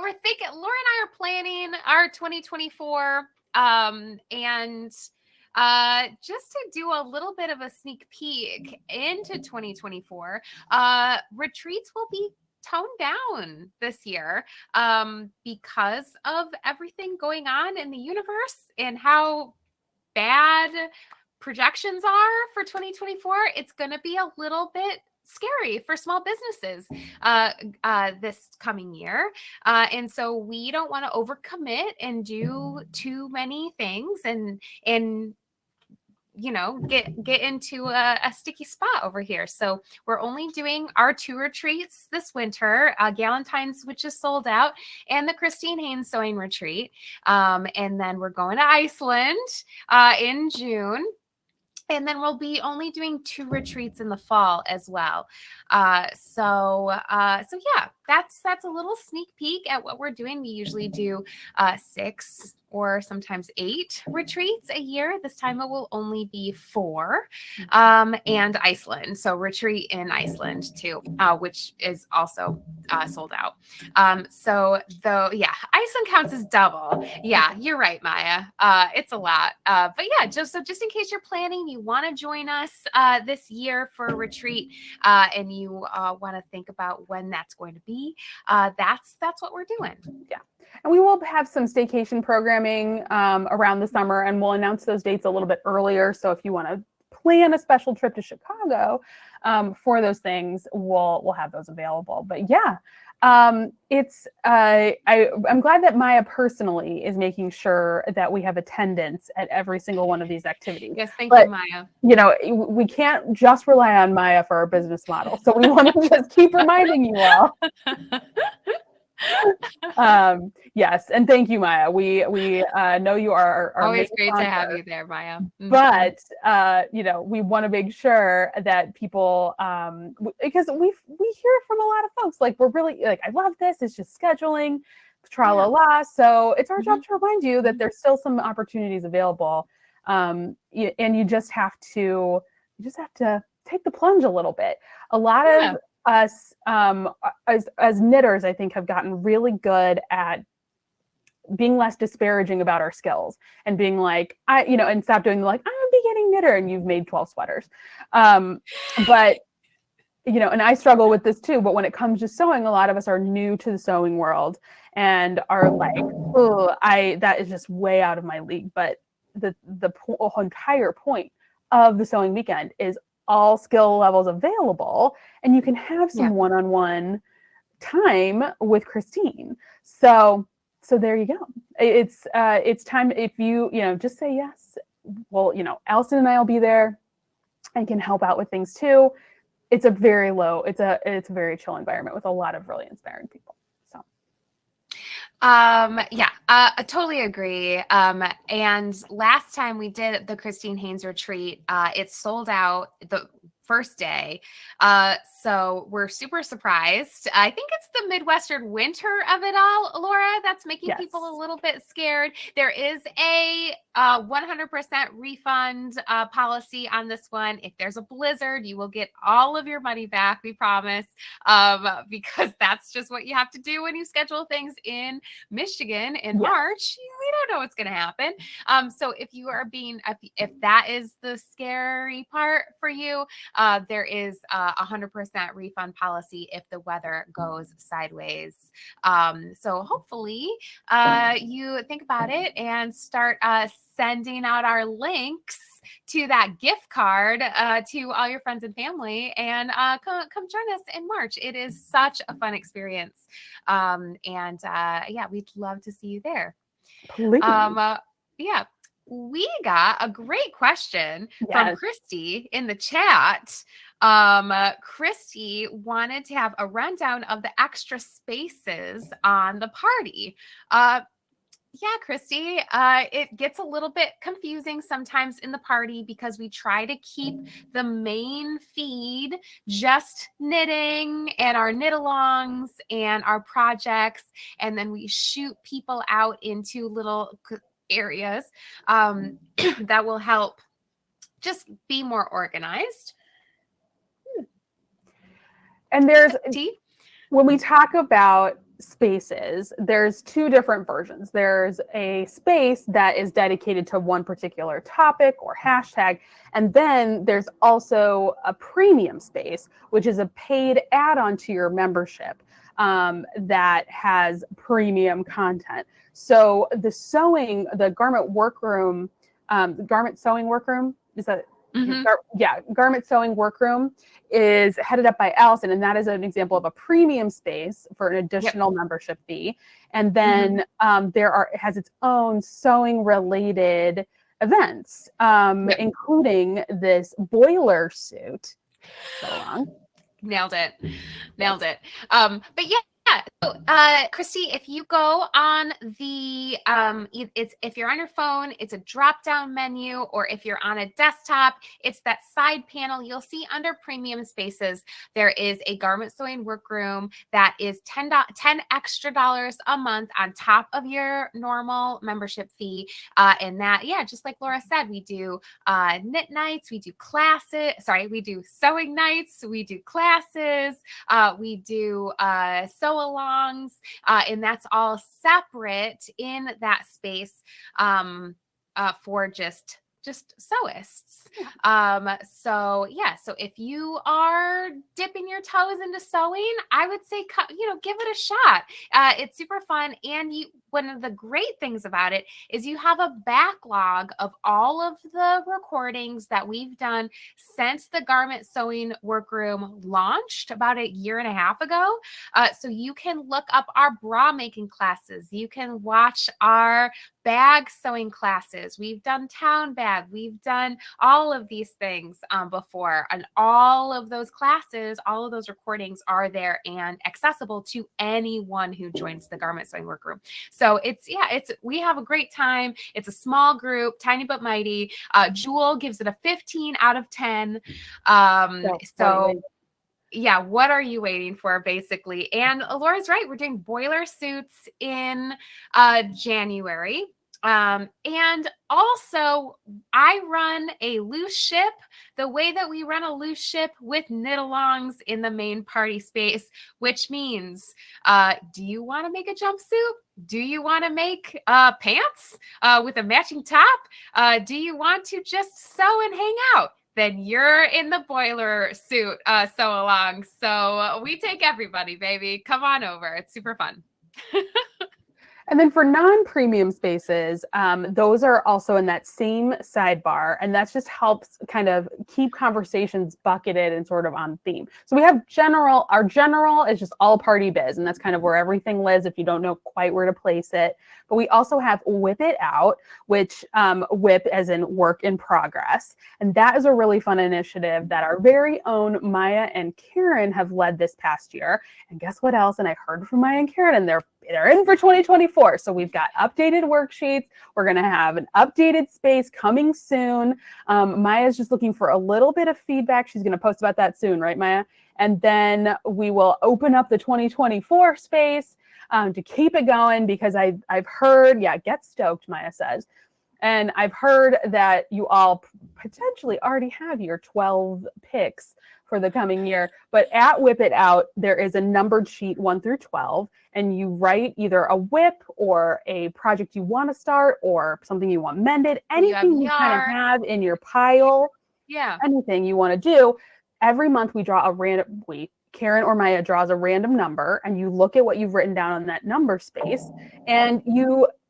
[SPEAKER 1] We're thinking, Laura and I are planning our 2024, and just to do a little bit of a sneak peek into 2024, retreats will be toned down this year because of everything going on in the universe and how bad projections are for 2024. It's going to be a little bit scary for small businesses this coming year. And so we don't want to overcommit and do too many things and get into a sticky spot over here. So we're only doing our 2 retreats this winter, Galentine's, which is sold out, and the Christine Haynes Sewing Retreat. And then we're going to Iceland in June. And then we'll be only doing 2 retreats in the fall as well. So yeah, that's a little sneak peek at what we're doing. We usually do 6 or sometimes 8 retreats a year. This time it will only be 4, and Iceland. So retreat in Iceland too, which is also sold out. Iceland counts as double. Yeah, you're right, Maya. It's a lot. But yeah, just in case you're planning, you want to join us this year for a retreat, and you want to think about when that's going to be, that's what we're doing.
[SPEAKER 2] Yeah. And we will have some staycation programming around the summer, and we'll announce those dates a little bit earlier. So if you want to plan a special trip to Chicago for those things, we'll have those available. But yeah, I'm glad that Maya personally is making sure that we have attendance at every single one of these activities.
[SPEAKER 1] Yes, thank you, Maya.
[SPEAKER 2] We can't just rely on Maya for our business model. So we want to just keep reminding you all. Yes, and thank you, Maya. We know you are
[SPEAKER 1] always great to have you there, Maya.
[SPEAKER 2] But we want to make sure that people, because we hear from a lot of folks, like, we're really like, I love this. It's just scheduling, tra la la. So it's our job to remind you that there's still some opportunities available, and you just have to take the plunge a little bit. A lot of us as knitters, I think, have gotten really good at being less disparaging about our skills and being like, and stop doing like, I'm a beginning knitter and you've made 12 sweaters. But and I struggle with this too, but when it comes to sewing, a lot of us are new to the sewing world and are like, oh, that is just way out of my league. But the entire point of the sewing weekend is all skill levels available, and you can have some one-on-one time with Christine. So there you go. It's time. If you just say yes. Well, Allyson and I will be there and can help out with things too. It's a very chill environment with a lot of really inspiring people. So.
[SPEAKER 1] I totally agree. And last time we did the Christine Haynes Retreat, it sold out the first day. So we're super surprised. I think it's the Midwestern winter of it all, Laura, that's making people a little bit scared. There is a 100% refund policy on this one. If there's a blizzard, you will get all of your money back, we promise, because that's just what you have to do when you schedule things in Michigan in March. We don't know what's going to happen. So if that is the scary part for you, there is a 100% refund policy if the weather goes sideways. So hopefully you think about it and start sending out our links to that gift card to all your friends and family, and come join us in March. It is such a fun experience. We'd love to see you there.
[SPEAKER 2] Please.
[SPEAKER 1] We got a great question from Christy in the chat. Christy wanted to have a rundown of the extra spaces on the party. Christy, it gets a little bit confusing sometimes in the party because we try to keep the main feed just knitting and our knit-alongs and our projects, and then we shoot people out into little areas that will help just be more organized.
[SPEAKER 2] And when we talk about spaces, there's 2 different versions. There's a space that is dedicated to one particular topic or hashtag, and then there's also a premium space, which is a paid add-on to your membership that has premium content. So the garment workroom, garment sewing workroom, is that? Garment sewing workroom is headed up by Allyson, and that is an example of a premium space for an additional membership fee. And then it has its own sewing related events, including this boiler suit. So long.
[SPEAKER 1] Nailed it. But yeah. So, Christy, if you go on the, if you're on your phone, it's a drop-down menu, or if you're on a desktop, it's that side panel. You'll see under premium spaces, there is a garment sewing workroom that is $10 extra a month on top of your normal membership fee. And that, just like Laura said, we do knit nights, we do classes. Sorry, we do sewing nights, we do classes, we do sew-alongs, and that's all separate in that space for just sewists. So if you are dipping your toes into sewing, I would say, give it a shot. It's super fun. And one of the great things about it is you have a backlog of all of the recordings that we've done since the garment sewing workroom launched about a year and a half ago. So you can look up our bra making classes. You can watch our bag sewing classes. We've done town bag. We've done all of these things before, and all of those classes, all of those recordings are there and accessible to anyone who joins the garment sewing workroom. So we have a great time. It's a small group, tiny but mighty. Jewel gives it a 15 out of 10. What are you waiting for, basically? And Laura's right. We're doing boiler suits in January. And also, I run a loose ship the way that we run a loose ship with knit-alongs in the main party space, which means, do you want to make a jumpsuit? Do you want to make pants with a matching top? Do you want to just sew and hang out? Then you're in the boiler suit sew-along. So we take everybody, baby. Come on over. It's super fun.
[SPEAKER 2] And then for non-premium spaces, those are also in that same sidebar, and that just helps kind of keep conversations bucketed and sort of on theme. So we have our general is just all party biz, and that's kind of where everything lives if you don't know quite where to place it. But we also have Whip It Out, which whip as in work in progress. And that is a really fun initiative that our very own Maya and Karen have led this past year. And guess what else? And I heard from Maya and Karen, and they're in for 2024. So we've got updated worksheets. We're going to have an updated space coming soon. Maya's just looking for a little bit of feedback. She's going to post about that soon, right, Maya? And then we will open up the 2024 space to keep it going, because I've heard, get stoked, Maya says. And I've heard that you all potentially already have your 12 picks for the coming year. But at Whip It Out, there is a numbered sheet 1 through 12, and you write either a whip or a project you want to start or something you want mended, anything you kind of have in your pile, anything you want to do. Every month we draw Karen or Maya draws a random number, and you look at what you've written down on that number space, and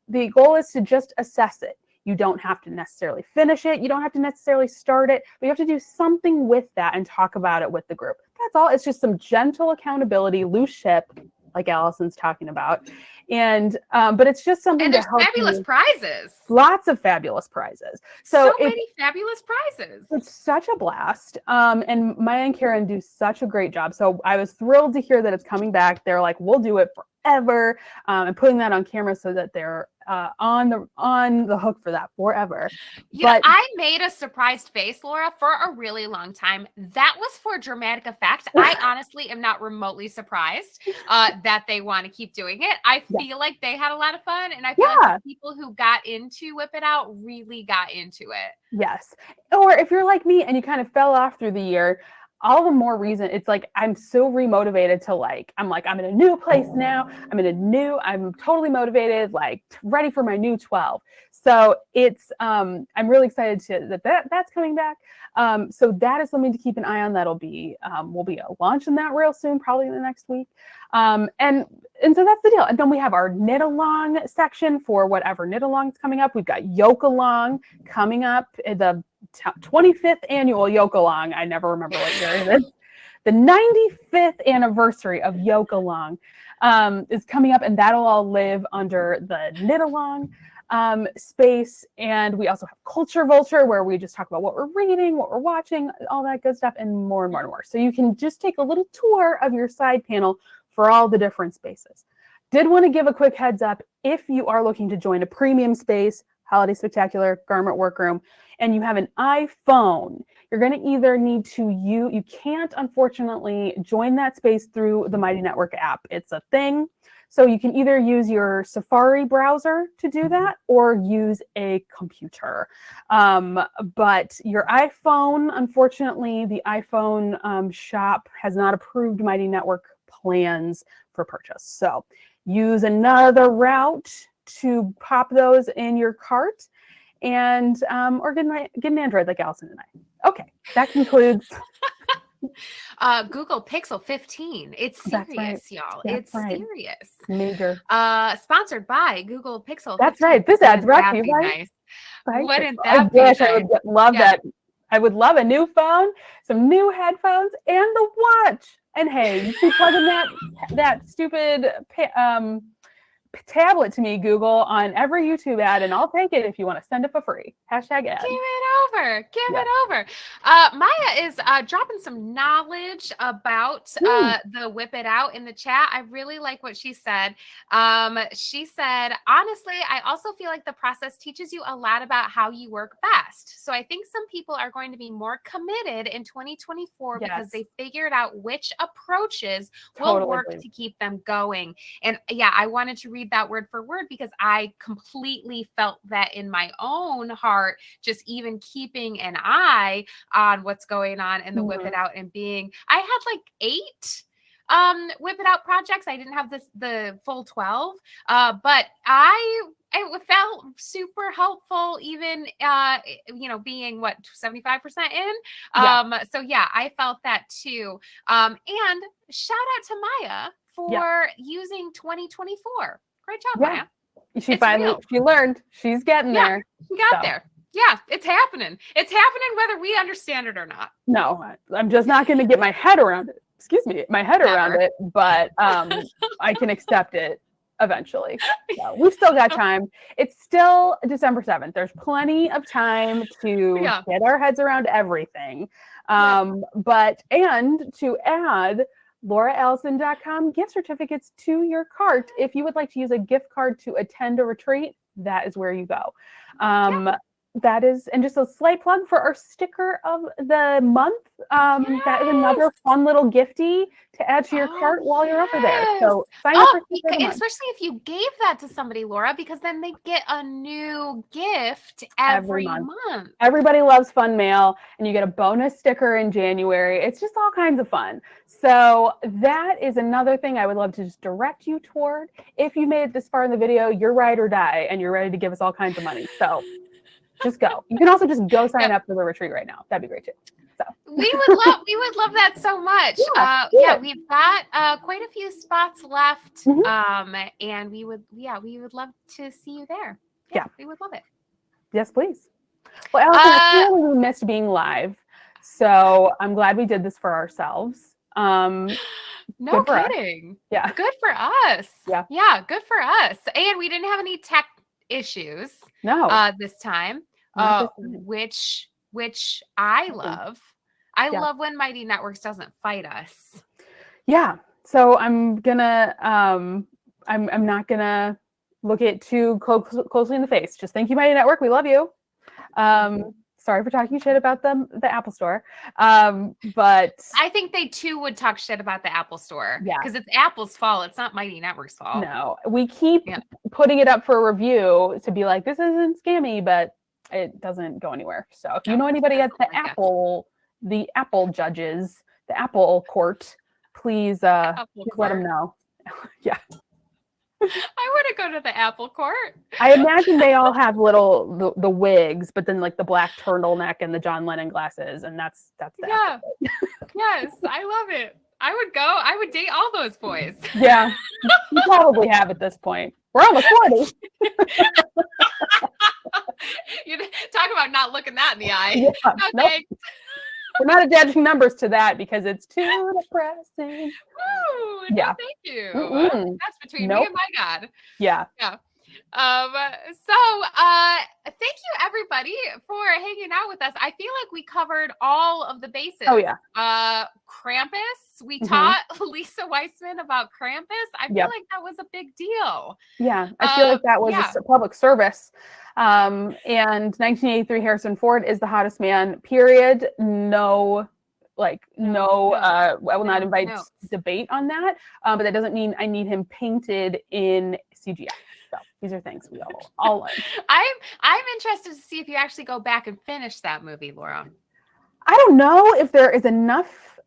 [SPEAKER 2] the goal is to just assess it. You don't have to necessarily finish it. You don't have to necessarily start it, but you have to do something with that and talk about it with the group. That's all. It's just some gentle accountability, loose ship, like Allison's talking about. And, but it's just something
[SPEAKER 1] and
[SPEAKER 2] to help
[SPEAKER 1] fabulous prizes.
[SPEAKER 2] Lots of fabulous prizes.
[SPEAKER 1] So many fabulous prizes.
[SPEAKER 2] It's such a blast. And Maya and Karen do such a great job. So I was thrilled to hear that it's coming back. They're like, we'll do it forever. And putting that on camera so that they're on the hook for that forever.
[SPEAKER 1] But I made a surprised face, Laura, for a really long time. That was for dramatic effect. I honestly am not remotely surprised that they want to keep doing it. I feel like they had a lot of fun, and I feel like the people who got into Whip It Out really got into it. Yes.
[SPEAKER 2] Or if you're like me and you kind of fell off through the year, all the more reason. It's like I'm so remotivated to I'm in a new place now. I'm totally motivated, ready for my new 12. So it's I'm really excited that's coming back. So that is something to keep an eye on. That'll be we'll be launching that real soon, probably in the next week. And so that's the deal. And then we have our knit along section for whatever knit along is coming up. We've got yoke along coming up, the 25th annual yoke along. I never remember what year it is. The 95th anniversary of yoke along is coming up, and that'll all live under the knit along. space. And we also have Culture Vulture, where we just talk about what we're reading, what we're watching, all that good stuff, and more and more and more. So you can just take a little tour of your side panel for all the different spaces. Did want to give a quick heads up, if you are looking to join a premium space, Holiday Spectacular, Garment Workroom, and you have an iPhone, you're going to either need to you can't unfortunately join that space through the Mighty Network app. It's a thing. So you can either use your Safari browser to do that or use a computer. But your iPhone, unfortunately, the iPhone shop has not approved Mighty Network plans for purchase. So use another route to pop those in your cart, and or get an Android like Allyson and I. Okay, that concludes.
[SPEAKER 1] Google Pixel 15. It's serious, y'all. It's serious.
[SPEAKER 2] Major.
[SPEAKER 1] Sponsored by Google Pixel 15.
[SPEAKER 2] That's right. This ad's brought to you by.
[SPEAKER 1] Nice. Wouldn't that be nice?
[SPEAKER 2] I would love that. I would love a new phone, some new headphones, and the watch. And hey, you keep plugging that stupid tablet to me, Google, on every YouTube ad, and I'll take it if you want to send it for free. Hashtag ad.
[SPEAKER 1] Give it over. Give it over. Maya is dropping some knowledge about the Whip It Out in the chat. I really like what she said. She said, honestly, I also feel like the process teaches you a lot about how you work best. So I think some people are going to be more committed in 2024 because they figured out which approaches will work to keep them going. And yeah, I wanted to read that word for word because I completely felt that in my own heart, just even keeping an eye on what's going on in the Whip It Out and I had like 8 Whip It Out projects. I didn't have the full 12, but it felt super helpful, even being 75% in. So yeah, I felt that too. And shout out to Maya for using 2024. Great job, Maya.
[SPEAKER 2] She learned. She's getting there.
[SPEAKER 1] She got there. Yeah, it's happening. It's happening whether we understand it or not.
[SPEAKER 2] No, I'm just not going to get my head around it. Excuse me, around it, but I can accept it eventually. So we've still got time. It's still December 7th. There's plenty of time to get our heads around everything. But to add, LauraAllyson.com gift certificates to your cart. If you would like to use a gift card to attend a retreat, that is where you go. That is, and just a slight plug for our sticker of the month. That is another fun little gifty to add to your cart while you're over there. So sign up for
[SPEAKER 1] especially if you gave that to somebody, Laura, because then they get a new gift every month. Everybody
[SPEAKER 2] loves fun mail, and you get a bonus sticker in January. It's just all kinds of fun. So that is another thing I would love to just direct you toward. If you made it this far in the video, you're ride or die, and you're ready to give us all kinds of money. So just go. You can also just go sign up for the retreat right now. That'd be great too. So
[SPEAKER 1] we would love that so much. We've got quite a few spots left. And we would love to see you there. Yeah, we would love it.
[SPEAKER 2] Yes, please. Well, Allyson, I really missed being live. So I'm glad we did this for ourselves.
[SPEAKER 1] No kidding.
[SPEAKER 2] Yeah.
[SPEAKER 1] Good for us.
[SPEAKER 2] Yeah.
[SPEAKER 1] Yeah, good for us. And we didn't have any tech issues this time. Which I love. I love when Mighty Networks doesn't fight us.
[SPEAKER 2] Yeah. So I'm gonna I'm not gonna look it too closely in the face. Just thank you, Mighty Network. We love you. Sorry for talking shit about the Apple Store. But
[SPEAKER 1] I think they too would talk shit about the Apple Store. Yeah. Because it's Apple's fault. It's not Mighty Network's fault.
[SPEAKER 2] No. We keep putting it up for a review to be like, this isn't scammy, but it doesn't go anywhere. So if you know anybody at the Apple judges, the Apple court, please let them know. Yeah.
[SPEAKER 1] I want to go to the Apple court.
[SPEAKER 2] I imagine they all have little the wigs, but then like the black turtleneck and the John Lennon glasses, and that's the
[SPEAKER 1] Yes, I love it. I would go. I would date all those boys.
[SPEAKER 2] Yeah, you probably have at this point. We're almost 40.
[SPEAKER 1] You talk about not looking that in the eye.
[SPEAKER 2] Yeah, nope. We're not attaching numbers to that because it's too depressing.
[SPEAKER 1] Ooh, no, thank you. That's between me and my God.
[SPEAKER 2] Yeah.
[SPEAKER 1] Yeah. Thank you everybody for hanging out with us. I feel like we covered all of the bases.
[SPEAKER 2] Oh yeah.
[SPEAKER 1] Krampus, we
[SPEAKER 2] Mhm.
[SPEAKER 1] taught Lisa Weissman about Krampus. I feel
[SPEAKER 2] Yep.
[SPEAKER 1] like that was a big deal.
[SPEAKER 2] Yeah, I feel like that was
[SPEAKER 1] yeah.
[SPEAKER 2] a public service. And 1983 Harrison Ford is the hottest man, period. No, I will not invite debate on that. But that doesn't mean I need him painted in CGI. So these are things we all learn.
[SPEAKER 1] I'm interested to see if you actually go back and finish that movie, Laura.
[SPEAKER 2] I don't know if there is enough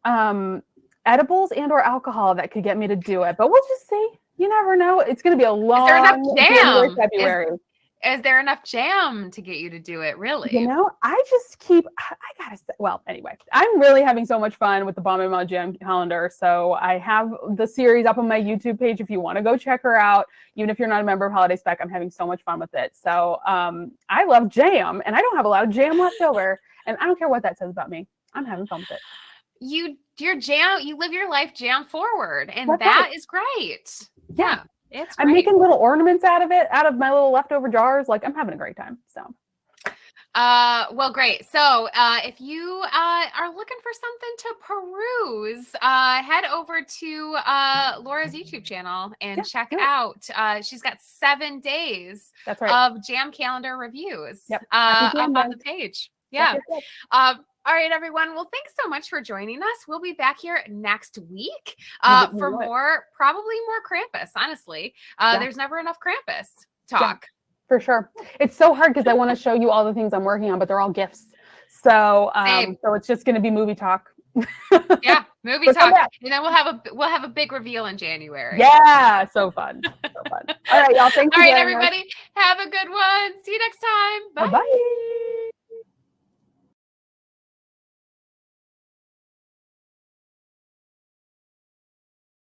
[SPEAKER 2] edibles and or alcohol that could get me to do it, but we'll just see. You never know. It's going to be a long January, February.
[SPEAKER 1] Is there enough jam to get you to do it? Really?
[SPEAKER 2] You know, I gotta say, well, anyway, I'm really having so much fun with the Bomb and Mod Jam calendar. So I have the series up on my YouTube page. If you want to go check her out, even if you're not a member of Holiday Spec, I'm having so much fun with it. So I love jam, and I don't have a lot of jam left over, and I don't care what that says about me. I'm having fun with it.
[SPEAKER 1] You live your life jam forward, and that is great.
[SPEAKER 2] Yeah. I'm making little ornaments out of my little leftover jars. Like, I'm having a great time. So,
[SPEAKER 1] well, great. So, if you are looking for something to peruse, head over to Laura's YouTube channel and check out. She's got 7 days of jam calendar reviews up on the page. Yeah. All right, everyone. Well, thanks so much for joining us. We'll be back here next week for probably more Krampus, honestly. There's never enough Krampus talk.
[SPEAKER 2] Yeah, for sure. It's so hard because I want to show you all the things I'm working on, but they're all gifts. So so it's just going to be movie talk.
[SPEAKER 1] Yeah, movie talk. And then we'll have a big reveal in January.
[SPEAKER 2] Yeah, so fun. So fun. All right, y'all. Thanks again.
[SPEAKER 1] All right, everybody. Have a good one. See you next time. Bye.
[SPEAKER 2] Bye.